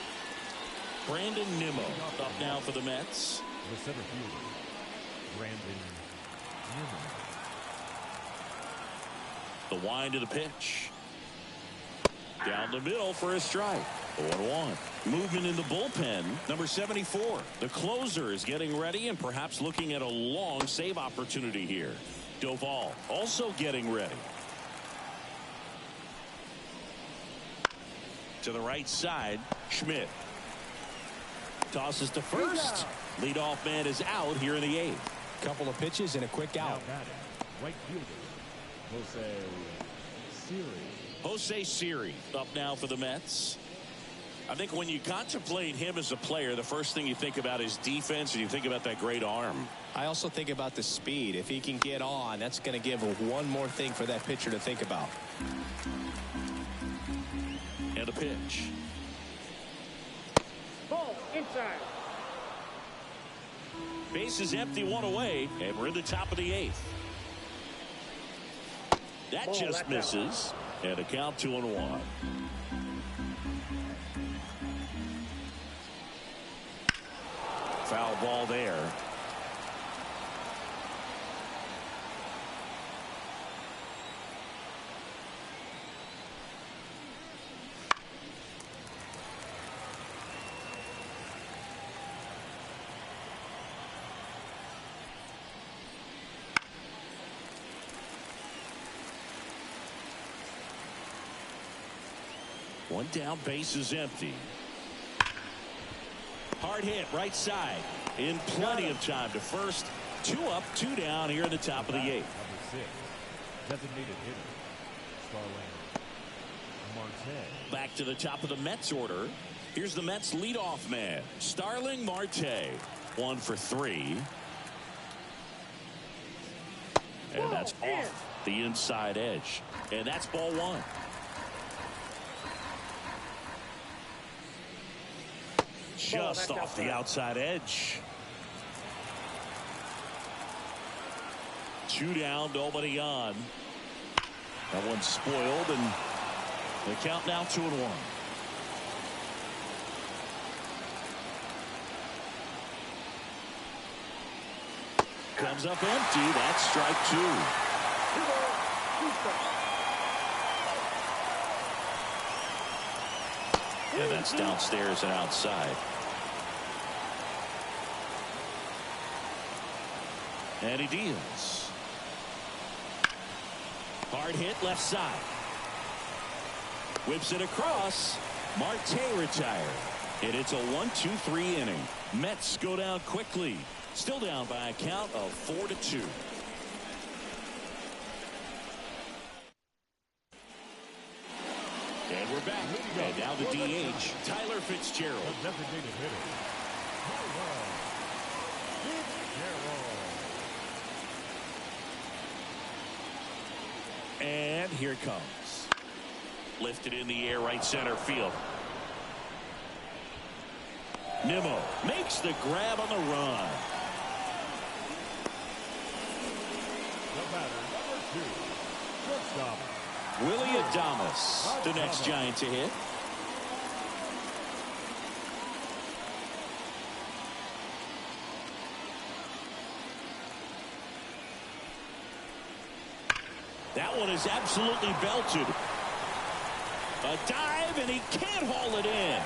Brandon Nimmo up now for the Mets. The center fielder, Brandon Nimmo. The wind of the pitch. Down the middle for a strike. 0-1. Movement in the bullpen. Number 74. The closer is getting ready and perhaps looking at a long save opportunity here. Doval also getting ready. To the right side, Schmidt. Tosses to first. Leadoff man is out here in the 8th. Couple of pitches and a quick out. Now batting, right fielder, Jose Siri. Jose Siri up now for the Mets. I think when you contemplate him as a player, the first thing you think about is defense, and you think about that great arm. I also think about the speed. If he can get on, that's going to give one more thing for that pitcher to think about. And a pitch. Ball inside. Base is empty, one away, and we're in the top of the 8th. That Ball, just misses, and a count 2-1. Foul ball there. One down, base is empty. Hard hit, right side. In plenty of time to first. 2 up, 2 down here in the top of the 8th. Number 6, designated hitter, Starling Marte. Back to the top of the Mets order. Here's the Mets leadoff man, Starling Marte. 1 for 3. And that's off the inside edge. And that's ball 1. Just off the outside edge. 2 down, nobody on. That one's spoiled, and the count now 2-1. Comes up empty. That's strike 2. Yeah, that's downstairs and outside. And he deals. Hard hit left side. Whips it across. Marte retired. And it's a 1-2-3 inning. Mets go down quickly. Still down by a count of 4-2. And we're back. And now the DH, Tyler Fitzgerald. The designated hitter, Tyler Fitzgerald. And here it comes. Lifted in the air, right center field. Nimmo makes the grab on the run. The batter, number 2, shortstop, Willy Adames, the next Giant to hit. That one is absolutely belted. A dive, and he can't haul it in.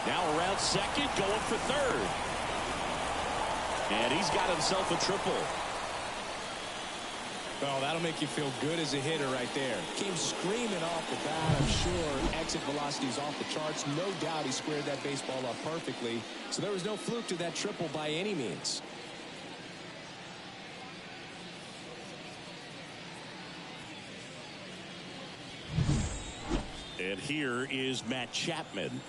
Now around second, going for third. And he's got himself a triple. Well, that'll make you feel good as a hitter right there. Came screaming off the bat. I'm sure exit velocity is off the charts. No doubt he squared that baseball up perfectly. So there was no fluke to that triple by any means. And here is Matt Chapman.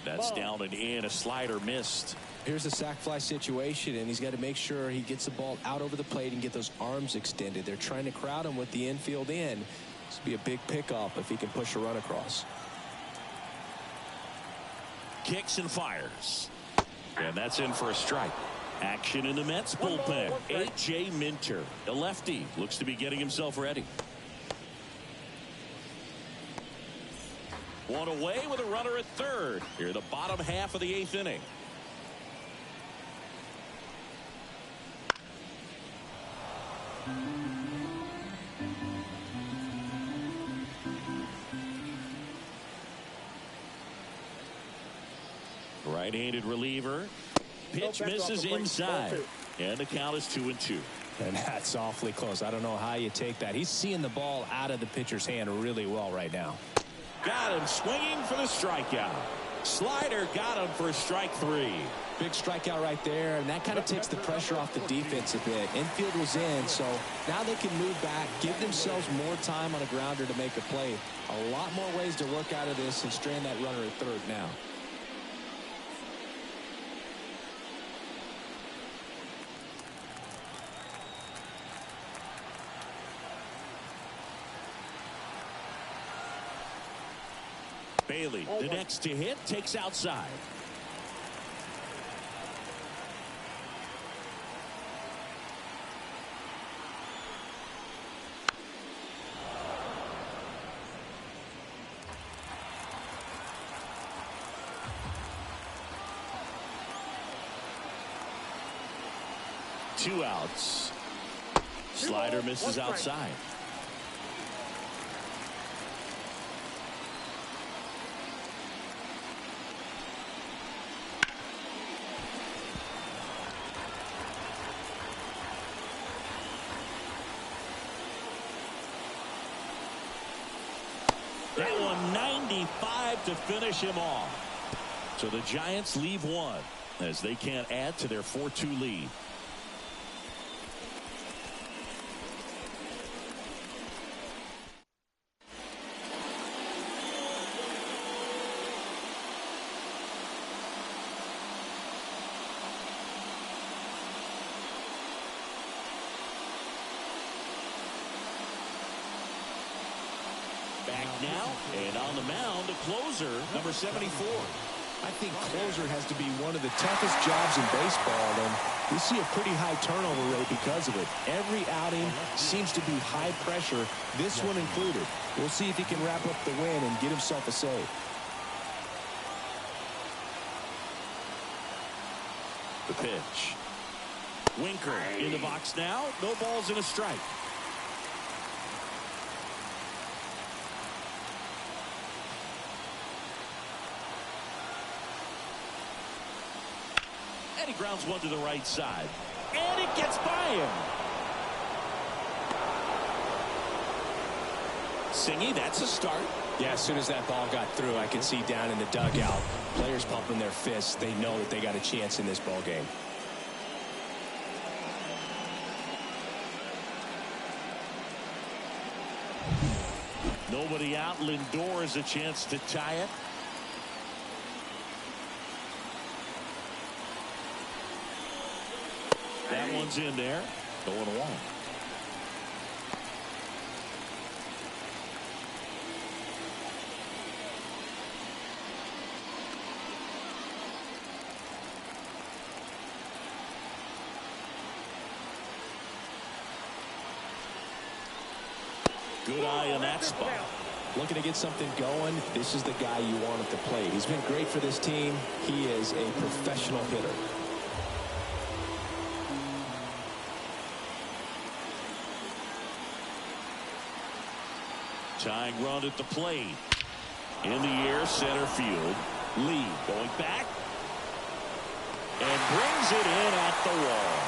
That's down and in. A slider missed. Here's a sac fly situation, and he's got to make sure he gets the ball out over the plate and get those arms extended. They're trying to crowd him with the infield in. This will be a big pickoff if he can push a run across. Kicks and fires. And that's in for a strike. Action in the Mets bullpen. A.J. Minter, a lefty, looks to be getting himself ready. One away with a runner at third. Here the bottom half of the 8th inning. Right-handed reliever. Pitch misses inside. And the count is 2-2. And that's awfully close. I don't know how you take that. He's seeing the ball out of the pitcher's hand really well right now. Got him swinging for the strikeout. Slider got him for strike 3. Big strikeout right there, and that kind of takes the pressure off the defense a bit. Infield was in, so now they can move back, give themselves more time on a grounder to make a play. A lot more ways to work out of this and strand that runner at third now. Bailey, the next to hit, takes outside. Two outs. Slider misses outside. That one 95 to finish him off. So the Giants leave one as they can't add to their 4-2 lead. Back now, and on the mound, a closer, number 74. I think closer has to be one of the toughest jobs in baseball, and we see a pretty high turnover rate because of it. Every outing seems to be high pressure, this one included. We'll see if he can wrap up the win and get himself a save. The pitch. Winker in the box now. No balls and a strike. And he grounds one to the right side. And it gets by him. Singy, that's a start. Yeah, as soon as that ball got through, I could see down in the dugout, players pumping their fists. They know that they got a chance in this ball game. Nobody out. Lindor has a chance to tie it. That one's in there. 0-1. Good eye on that spot. Looking to get something going. This is the guy you want at the plate. He's been great for this team. He is a professional hitter. Tying run at the plate. In the air, center field. Lee going back. And brings it in at the wall.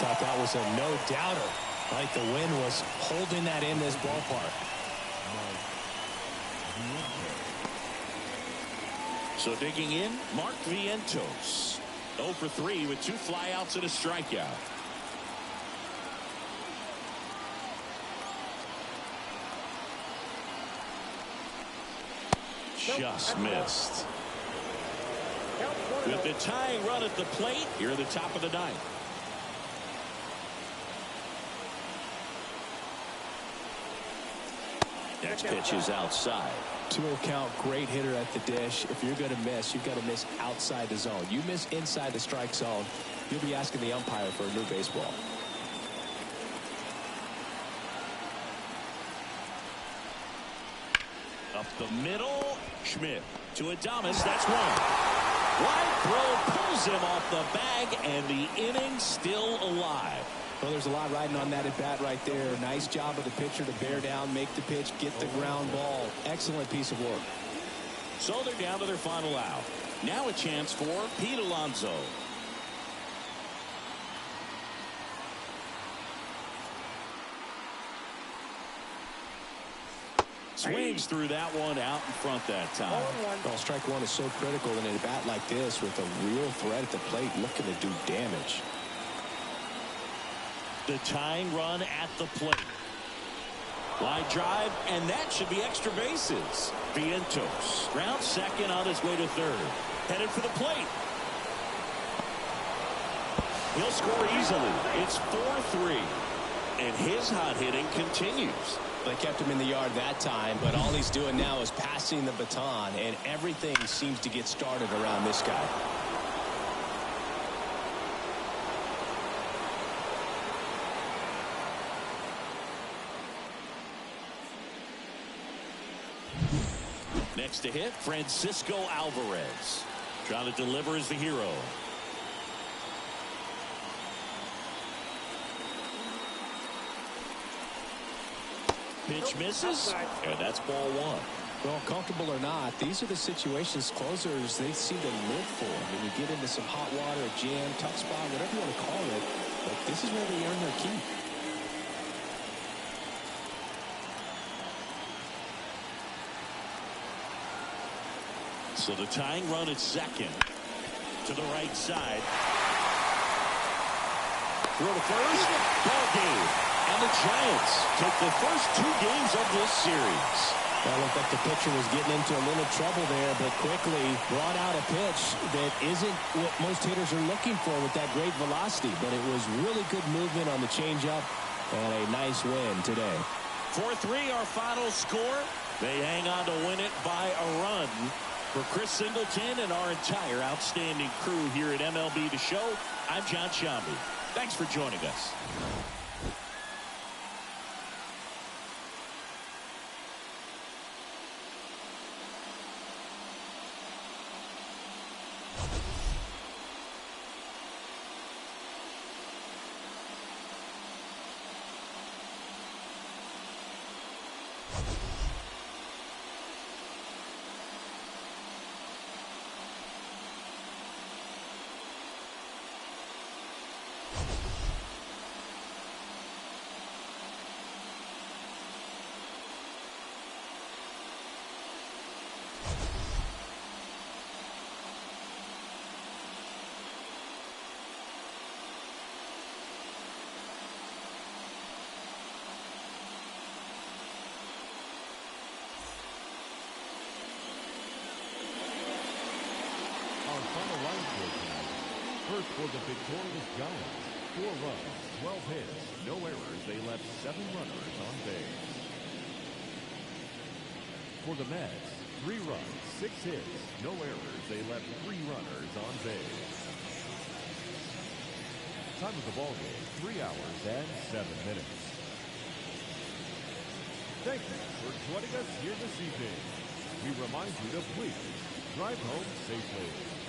Thought that was a no-doubter. Like the wind was holding that in this ballpark. So digging in, Mark Vientos. 0 for 3 with 2 flyouts and a strikeout. Just missed. With the tying run at the plate, here at the top of the ninth. Next pitch is outside. 2-0 count, great hitter at the dish. If you're going to miss, you've got to miss outside the zone. You miss inside the strike zone, you'll be asking the umpire for a new baseball. Up the middle, Schmidt to Adames. That's one. Wide throw pulls him off the bag, and the inning still alive. Well, there's a lot riding on that at bat right there. Nice job of the pitcher to bear down, make the pitch, get the ground ball. Excellent piece of work. So they're down to their final out. Now a chance for Pete Alonso. Swings through that one out in front that time. Well, strike one is so critical in a bat like this with a real threat at the plate looking to do damage. The tying run at the plate. Line drive, and that should be extra bases. Vientos grounds second on his way to third. Headed for the plate. He'll score easily. It's 4-3. And his hot hitting continues. They kept him in the yard that time, but all he's doing now is passing the baton, and everything seems to get started around this guy. Next to hit, Francisco Alvarez. Trying to deliver as the hero. Pitch misses, and that's ball one. Well, comfortable or not, these are the situations closers they seem to live for. When you get into some hot water, a jam, tough spot, whatever you want to call it, but this is where they earn their keep. So the tying run at second. To the right side. Throw to first. Ball game. And the Giants take the first 2 games of this series. Well, looked like the pitcher was getting into a little trouble there, but quickly brought out a pitch that isn't what most hitters are looking for with that great velocity. But it was really good movement on the changeup and a nice win today. 4-3 our final score. They hang on to win it by a run. For Chris Singleton and our entire outstanding crew here at MLB The Show, I'm John Sciambi. Thanks for joining us. First for the victorious Giants. 4 runs, 12 hits, no errors. They left 7 runners on base. For the Mets, 3 runs, 6 hits, no errors. They left 3 runners on base. Time of the ball game, 3 hours and 7 minutes. Thank you for joining us here this evening. We remind you to please drive home safely.